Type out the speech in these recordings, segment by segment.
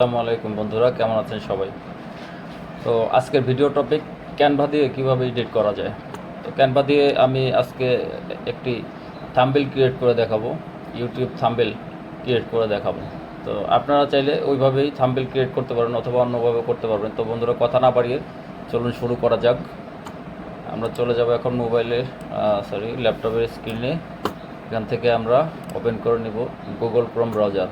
আসসালামু আলাইকুম বন্ধুরা, কেমন আছেন সবাই? তো আজকের ভিডিও টপিক ক্যানভা দিয়ে কিভাবে এডিট করা যায়। তো ক্যানভা দিয়ে আমি আজকে একটি থাম্বনেল ক্রিয়েট করে দেখাবো, ইউটিউব থাম্বনেল ক্রিয়েট করে দেখাবো। তো আপনারা চাইলে ওইভাবেই থাম্বনেল ক্রিয়েট করতে পারেন অথবা অন্যভাবে করতে পারবেন। তো বন্ধুরা, কথা না বাড়িয়ে চলুন শুরু করা যাক। আমরা চলে যাব এখন মোবাইলের ল্যাপটপের স্ক্রিনে। এখান থেকে আমরা ওপেন করে নিব Google Chrome browser.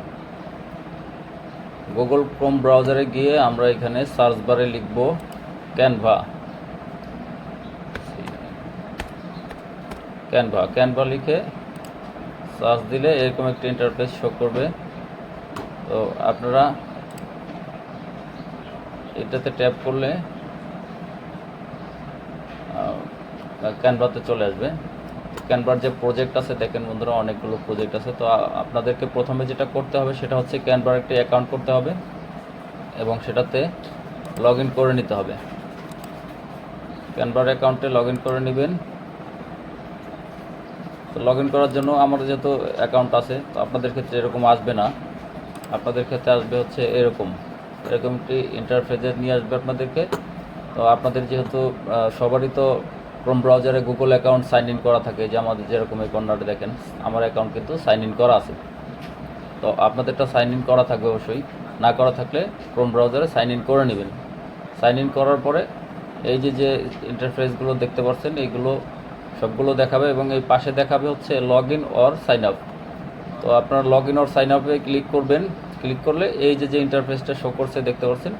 Google Chrome ব্রাউজারে গিয়ে আমরা এখানে সার্চ বারে লিখব ক্যানভা। ক্যানভা ক্যানভা লিখে সার্চ দিলে এরকম একটা ইন্টারফেস শো করবে। তো আপনারা এটাতে ট্যাপ করলে ক্যানভাতে চলে আসবে। ক্যানভার যে প্রজেক্ট আছে, দেখেন বন্ধুরা, অনেকগুলো প্রজেক্ট আছে। তো আপনাদেরকে প্রথমে যেটা করতে হবে সেটা হচ্ছে ক্যানভার একটি অ্যাকাউন্ট করতে হবে এবং সেটাতে লগ ইন করে নিতে হবে। ক্যানভার অ্যাকাউন্টে লগ ইন করে নেবেন। তো লগ ইন করার জন্য আমার যেহেতু অ্যাকাউন্ট আছে, তো আপনাদের ক্ষেত্রে এরকম আসবে না। আপনাদের ক্ষেত্রে আসবে হচ্ছে এরকম একটি ইন্টারফেসে নিয়ে আসবে আপনাদেরকে। তো আপনাদের যেহেতু সবারই তো ক্রোম ব্রাউজারে গুগল অ্যাকাউন্ট সাইন ইন করা থাকে, যে আমাদের যেরকম এই কর্নারে দেখেন আমার অ্যাকাউন্ট কিন্তু সাইন ইন করা আছে। তো আপনাদেরটা সাইন ইন করা থাকবে অবশ্যই। না করা থাকলে ক্রোম ব্রাউজারে সাইন ইন করে নেবেন। সাইন ইন করার পরে এই যে ইন্টারফেসগুলো দেখতে পাচ্ছেন, এইগুলো সবগুলো দেখাবে এবং এই পাশে দেখাবে হচ্ছে log in or sign up. তো আপনারা লগ ইন অর সাইন আপে ক্লিক করবেন। ক্লিক করলে এই যে ইন্টারফেসটা শো করছে দেখতে পাচ্ছেন,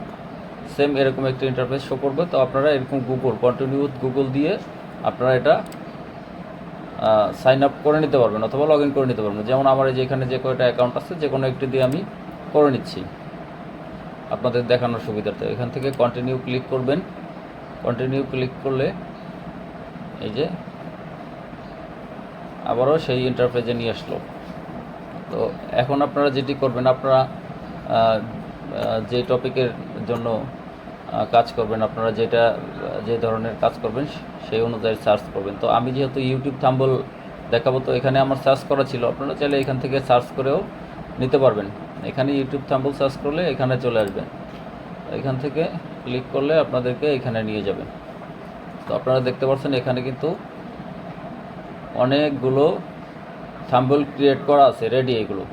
সেম এরকম একটা ইন্টারফেস শো করবে। তো আপনারা এরকম কন্টিনিউ উইথ গুগল দিয়ে আপনারা এটা সাইন আপ করে নিতে পারবেন অথবা লগ ইন করে নিতে পারবেন। যেমন আমার এই যে এখানে যে কয়টা অ্যাকাউন্ট আছে, যে কোনো একটি দিয়ে আমি করে নিচ্ছি আপনাদের দেখানোর সুবিধার্থে। এখান থেকে কন্টিনিউ ক্লিক করবেন। কন্টিনিউ ক্লিক করলে এই যে আবারও সেই ইন্টারফেসে নিয়ে আসলো। তো এখন আপনারা যেটি করবেন, আপনারা যে টপিকের জন্য কাজ করবেন, আপনারা যে ধরনের কাজ করবেন সেই অনুযায়ী সার্চ করবেন। তো আমি যেহেতু ইউটিউব থাম্বনেল দেখাবো, তো এখানে আমার সার্চ করা ছিল। আপনারা চাইলে এখান থেকে সার্চ করেও নিতে পারবেন। এখানে ইউটিউব থাম্বনেল সার্চ করলে এখানে চলে আসবে। এখান থেকে ক্লিক করলে আপনাদেরকে এখানে নিয়ে যাবে। তো আপনারা দেখতে পাচ্ছেন এখানে কিন্তু অনেকগুলো থাম্বনেল ক্রিয়েট করা আছে রেডি এগুলো,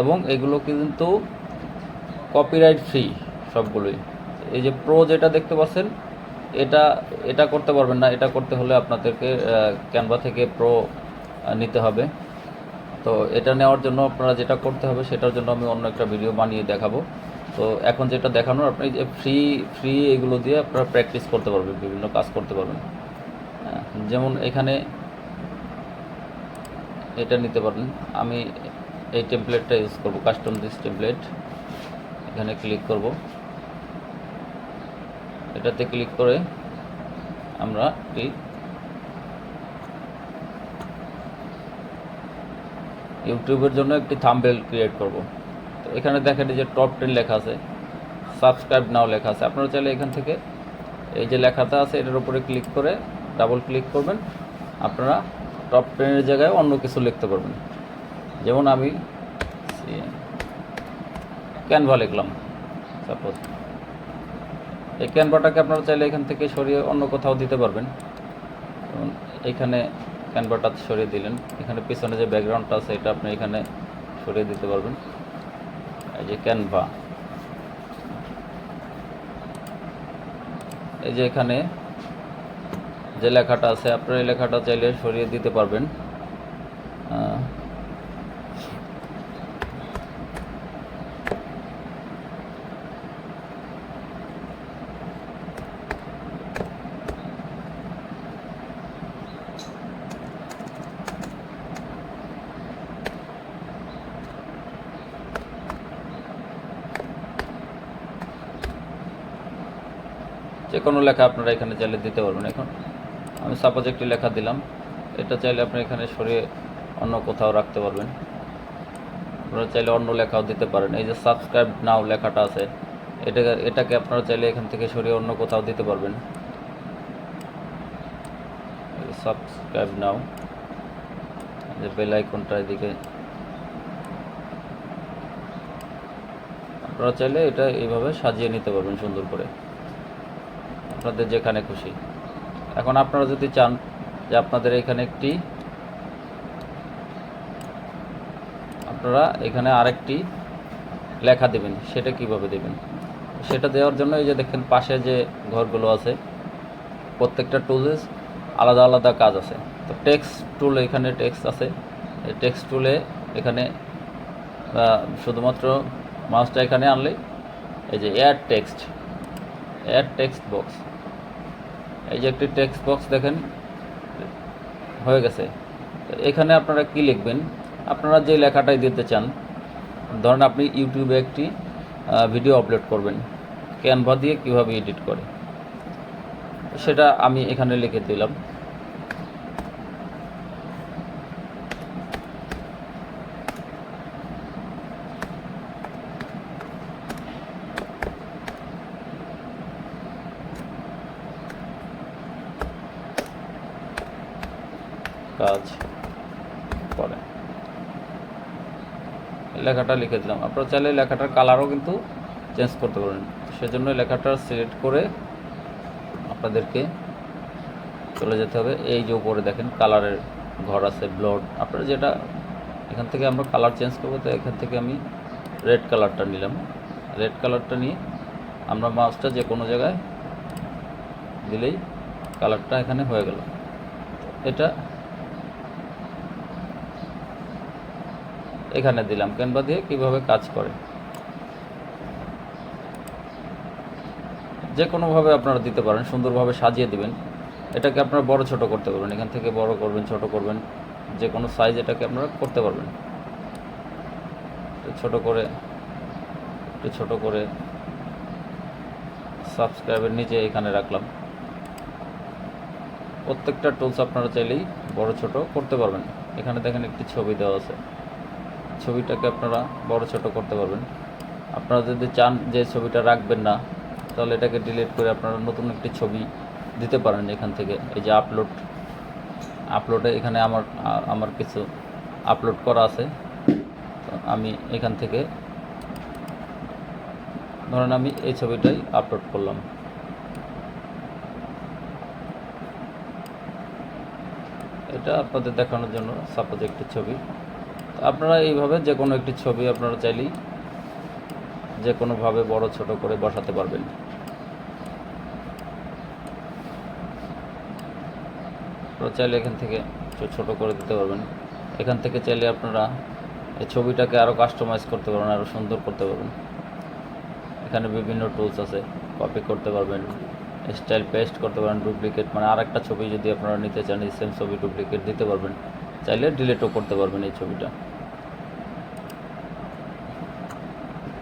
এবং এগুলো কিন্তু কপিরাইট ফ্রি সবগুলোই। এই যে প্রো যেটা দেখতে পাচ্ছেন, এটা করতে পারবেন না। এটা করতে হলে আপনাদেরকে ক্যানভা থেকে প্রো নিতে হবে। তো এটা নেওয়ার জন্য আপনারা যেটা করতে হবে সেটার জন্য আমি অন্য একটা ভিডিও বানিয়ে দেখাবো। তো এখন যেটা দেখানোর, আপনি যে ফ্রি এগুলো দিয়ে আপনারা প্র্যাকটিস করতে পারবেন, বিভিন্ন কাজ করতে পারবেন। যেমন এখানে এটা নিতে পারেন। আমি এই টেমপ্লেটটা ইউজ করব, কাস্টম দিস টেমপ্লেট। এখানে ক্লিক করব। এটাতে ক্লিক করে আমরা ইউটিউবের জন্য একটি থাম্বনেল ক্রিয়েট করব। তো এখানে দেখেন যে টপ 10 লেখা আছে, সাবস্ক্রাইব নাও লেখা আছে। আপনারা চাইলে এখান থেকে এই যে লেখাটা আছে এটার উপরে ক্লিক করে ডাবল ক্লিক করবেন। আপনারা টপ 10-এর জায়গায় অন্য কিছু লিখতে পারবেন। যেমন আমি ক্যানভা লিখলাম সাপোজ। এই ক্যানভাটাকে আপনারা চাইলে এখান থেকে সরিয়ে অন্য কোথাও দিতে পারবেন। যেমন এইখানে ক্যানভাটা সরিয়ে দিলেন, এখানে পিছনে যে ব্যাকগ্রাউন্ডটা আছে এটা আপনি এখানে সরিয়ে দিতে পারবেন। এই যে ক্যানভা, এই যে এখানে যে লেখাটা আছে আপনারা এই লেখাটা চাইলে সরিয়ে দিতে পারবেন। যে কোনো লেখা আপনারা এখানে চাইলে দিতে পারবেন। এখন আমি সাপোজ একটি লেখা দিলাম, এটা চাইলে আপনি এখানে সরিয়ে অন্য কোথাও রাখতে পারবেন। আপনারা চাইলে অন্য লেখাও দিতে পারেন। এই যে সাবস্ক্রাইব নাও লেখাটা আছে, এটাকে আপনারা চাইলে এখান থেকে সরিয়ে অন্য কোথাও দিতে পারবেন। সাবস্ক্রাইব নাও, যে বেল আইকনটা এদিকে আপনারা চাইলে এটা এইভাবে সাজিয়ে নিতে পারবেন সুন্দর করে আপনাদের যেখানে খুশি। এখন আপনারা যদি চান যে আপনাদের এখানে আপনারা এখানে আরেকটি লেখা দেবেন, সেটা কিভাবে দেবেন? সেটা দেওয়ার জন্য এই যে দেখেন পাশে যে ঘরগুলো আছে, প্রত্যেকটা টুলস আলাদা আলাদা কাজ আছে। তো টেক্সট টুল, এখানে টেক্সট আছে, এই টেক্সট টুলে এখানে শুধুমাত্র মাউসটা এখানে আনলেই এই যে অ্যাড টেক্সট বক্স, এই যে একটি টেক্সট বক্স দেখেন হয়ে গেছে। এখানে আপনারা কি লিখবেন? আপনারা যে লেখাটাই দিতে চান, ধরেন আপনি ইউটিউবে একটি ভিডিও আপলোড করবেন, ক্যানভা দিয়ে কিভাবে এডিট করে সেটা আমি এখানে লিখে দিলাম। কাজ করে লেখাটা লিখে দিলাম। আপনারা চাইলে লেখাটার কালারও কিন্তু চেঞ্জ করতে পারেন। সেজন্য লেখাটা সিলেক্ট করে আপনাদেরকে চলে যেতে হবে। এই যে উপরে দেখেন কালারের ঘর আছে, ব্লড, আপনারা যেটা এখান থেকে আমরা কালার চেঞ্জ করবো, তো এখান থেকে আমি রেড কালারটা নিলাম। রেড কালারটা নিয়ে আমরা মাউসটা যে কোনো জায়গায় দিলেই কালারটা এখানে হয়ে গেল। এটা এখানে দিলাম, ক্যানভা দিয়ে কিভাবে কাজ করে যে কোনোভাবে আপনারা দিতে পারেন, সুন্দরভাবে সাজিয়ে দিবেন। এটাকে আপনারা বড় ছোট করতে পারবেন, এখান থেকে বড় করবেন, ছোট করবেন, যে কোনো সাইজ এটাকে আপনারা করতে পারবেন। একটু ছোট করে সাবস্ক্রাইবের নিচে এখানে রাখলাম। প্রত্যেকটা টুলস আপনারা চাইলেই বড় ছোট করতে পারবেন। এখানে দেখেন একটি ছবি দেওয়া আছে, ছবিটাকে আপনারা বড় ছোট করতে পারবেন। আপনারা যদি চান যে ছবিটা রাখবেন না, তাহলে এটাকে ডিলিট করে আপনারা নতুন একটি ছবি দিতে পারেন এখান থেকে। এই যে আপলোডে এখানে আমার কিছু আপলোড করা আছে, তো আমি এখান থেকে ধরেন আমি এই ছবিটাই আপলোড করলাম। এটা আপনাদের দেখানোর জন্য সাপোজ একটি ছবি। আপনারা এইভাবে যে কোনো একটি ছবি আপনারা চাইলেই যে কোনোভাবে বড় ছোট করে বসাতে পারবেন। আপনারা চাইলে এখান থেকে ছোট করে দিতে পারবেন। এখান থেকে চাইলে আপনারা এই ছবিটাকে আরও কাস্টমাইজ করতে পারবেন, আরও সুন্দর করতে পারবেন। এখানে বিভিন্ন টুলস আছে, কপি করতে পারবেন, স্টাইল পেস্ট করতে পারেন, ডুপ্লিকেট, মানে আরেকটা ছবি যদি আপনারা নিতে চান এই সেম ছবি ডুপ্লিকেট দিতে পারবেন, চাইলে ডিলিটও করতে পারবেন এই ছবিটা।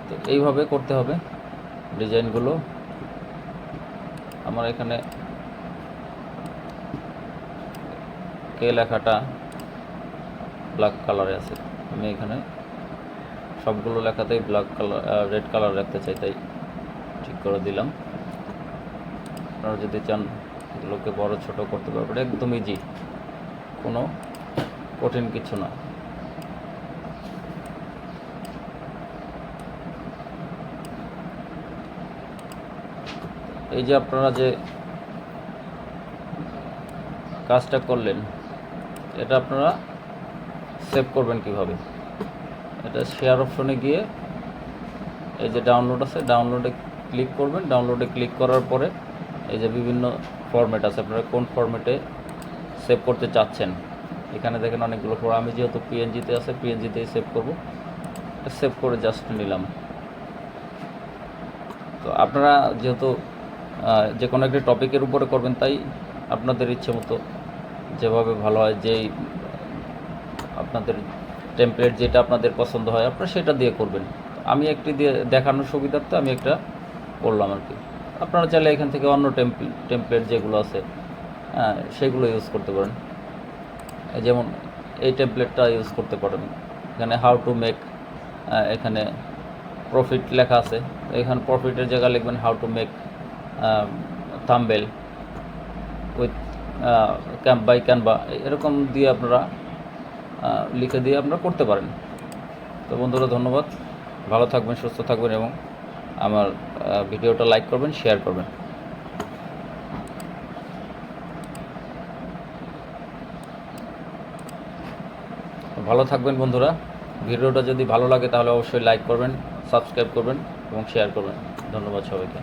তো এইভাবে করতে হবে ডিজাইনগুলো। আমার এখানে কে লেখাটা ব্ল্যাক কালারে আছে, আমি এখানে সবগুলো লেখাতেই ব্ল্যাক কালার রেড কালার রাখতে চাই, তাই ঠিক করে দিলাম। আপনারা যদি চান এগুলোকে বড় ছোট করতে পারবেন, একদম ইজি, কোনো কঠিন কিছু না। এই যে আপনারা যে কাজটা করলেন, এটা আপনারা সেভ করবেন কিভাবে? এটা শেয়ার অপশনে গিয়ে এই যে ডাউনলোড আছে, ডাউনলোডে ক্লিক করবেন। ডাউনলোডে ক্লিক করার পরে এই যে বিভিন্ন ফরম্যাট আছে, আপনারা কোন ফরম্যাটে সেভ করতে চাচ্ছেন। এখানে দেখেন অনেকগুলো আমি যেহেতু পিএনজিতে আছে, পিএনজিতেই সেভ করব। সেভ করে জাস্ট নিলাম। তো আপনারা যেহেতু যে কোনো একটি টপিকের উপরে করবেন, তাই আপনাদের ইচ্ছে মতো যেভাবে ভালো হয়, যেই আপনাদের টেমপ্লেট যেটা আপনাদের পছন্দ হয় আপনারা সেটা দিয়ে করবেন। আমি একটি দিয়ে দেখানোর সুবিধার্থে আমি একটা করলাম আর কি। আপনারা চাইলে এখান থেকে অন্য টেমপ্লেট যেগুলো আছে সেগুলো ইউজ করতে পারেন। যেমন এই টেমপ্লেটটা ইউজ করতে পারেন। এখানে হাউ টু মেক, এখানে প্রফিট লেখা আছে, এখানে প্রফিটের জায়গায় লিখবেন how to make thumbnail with Canva, এরকম দিয়ে আপনারা লিখে দিয়ে আপনারা করতে পারেন। তো বন্ধুরা, ধন্যবাদ, ভালো থাকবেন, সুস্থ থাকবেন এবং আমার ভিডিওটা লাইক করবেন, শেয়ার করবেন। ভালো থাকবেন বন্ধুরা। ভিডিওটা যদি ভালো লাগে তাহলে অবশ্যই লাইক করবেন, সাবস্ক্রাইব করবেন এবং শেয়ার করবেন। ধন্যবাদ সবাইকে।